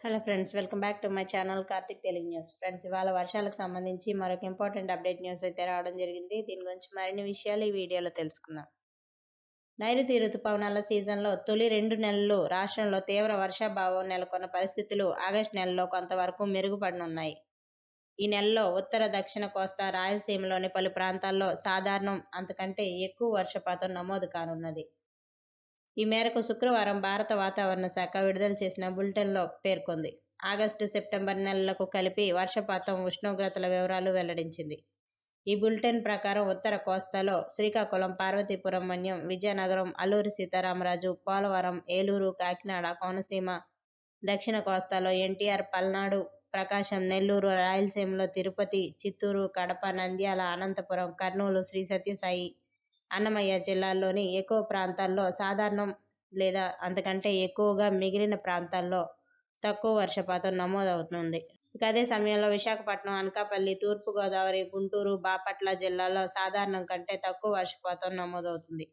Hello friends, welcome back to my channel Karthik Telugu news. Friends, ఇవాళ వర్షాలకు సంబంధించి మరొక ఇంపార్టెంట్ అప్డేట్ న్యూస్ అయితే రావడం జరిగింది. దీని గురించి మరిన్ని విషయాలు ఈ వీడియోలో తెలుసుకుందాం. నైరుతి రుతుపవనాల సీజన్లో తొలి 2 నెలలు రాష్ట్రంలో తీవ్ర వర్షాభావం నెలకొన్న పరిస్థితులు ఆగస్టు నెలలో కొంతవరకు మెరుగుపడనున్నాయి. ఈ నెలలో ఉత్తర దక్షిణ కోస్తా రాయలసీమలోని పలు ప్రాంతాల్లో సాధారణం అంతకంటే ఎక్కువ వర్షపాతం నమోదు కానున్నది. ఈ మేరకు శుక్రవారం భారత వాతావరణ శాఖ విడుదల చేసిన బులెటిన్లో పేర్కొంది. ఆగస్టు, సెప్టెంబర్ నెలలకు కలిపి వర్షపాతం, ఉష్ణోగ్రతల వివరాలు వెల్లడించింది. ఈ బులెటిన్ ప్రకారం ఉత్తర కోస్తాలో శ్రీకాకుళం, పార్వతీపురం మన్యం, విజయనగరం, అల్లూరి సీతారామరాజు, పోలవరం, ఏలూరు, కాకినాడ, కోనసీమ, దక్షిణ కోస్తాలో ఎన్టీఆర్, పల్నాడు, ప్రకాశం, నెల్లూరు, రాయలసీమలో తిరుపతి, చిత్తూరు, కడప, నంద్యాల, అనంతపురం, కర్నూలు, శ్రీ సత్యసాయి, అన్నమయ్య జిల్లాల్లోని ఎక్కువ ప్రాంతాల్లో సాధారణం లేదా అంతకంటే ఎక్కువగా, మిగిలిన ప్రాంతాల్లో తక్కువ వర్షపాతం నమోదవుతుంది. ఇక అదే సమయంలో విశాఖపట్నం, అనకాపల్లి, తూర్పుగోదావరి, గుంటూరు, బాపట్ల జిల్లాల్లో సాధారణం కంటే తక్కువ వర్షపాతం నమోదవుతుంది.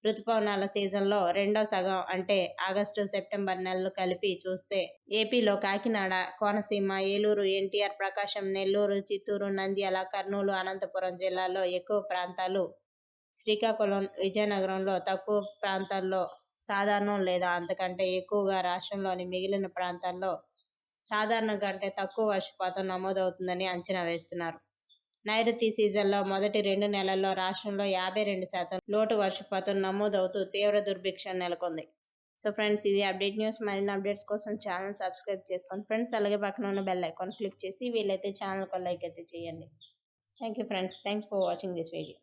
రుతుపవనాల సీజన్లో రెండో సగం అంటే ఆగస్టు, సెప్టెంబర్ నెలలు కలిపి చూస్తే ఏపీలో కాకినాడ, కోనసీమ, ఏలూరు, ఎన్టీఆర్, ప్రకాశం, నెల్లూరు, చిత్తూరు, నంద్యాల, కర్నూలు, అనంతపురం జిల్లాల్లో ఎక్కువ ప్రాంతాలు, శ్రీకాకుళం, విజయనగరంలో తక్కువ ప్రాంతాల్లో సాధారణం లేదా అంతకంటే ఎక్కువగా, రాష్ట్రంలోని మిగిలిన ప్రాంతాల్లో సాధారణం కంటే తక్కువ వర్షపాతం నమోదవుతుందని అంచనా వేస్తున్నారు. నైరుతి సీజన్లో మొదటి 2 నెలల్లో రాష్ట్రంలో 52% లోటు వర్షపాతం నమోదవుతూ తీవ్ర దుర్భిక్షం నెలకొంది. సో ఫ్రెండ్స్, ఇది అప్డేట్ న్యూస్. మరిన్ని అప్డేట్స్ కోసం ఛానల్ సబ్స్క్రైబ్ చేసుకోండి ఫ్రెండ్స్. అలాగే పక్కన ఉన్న బెల్ ఐకాన్ క్లిక్ చేసి వీలైతే ఛానల్కి లైక్ అయితే చేయండి. Thank you friends. Thanks for watching this video.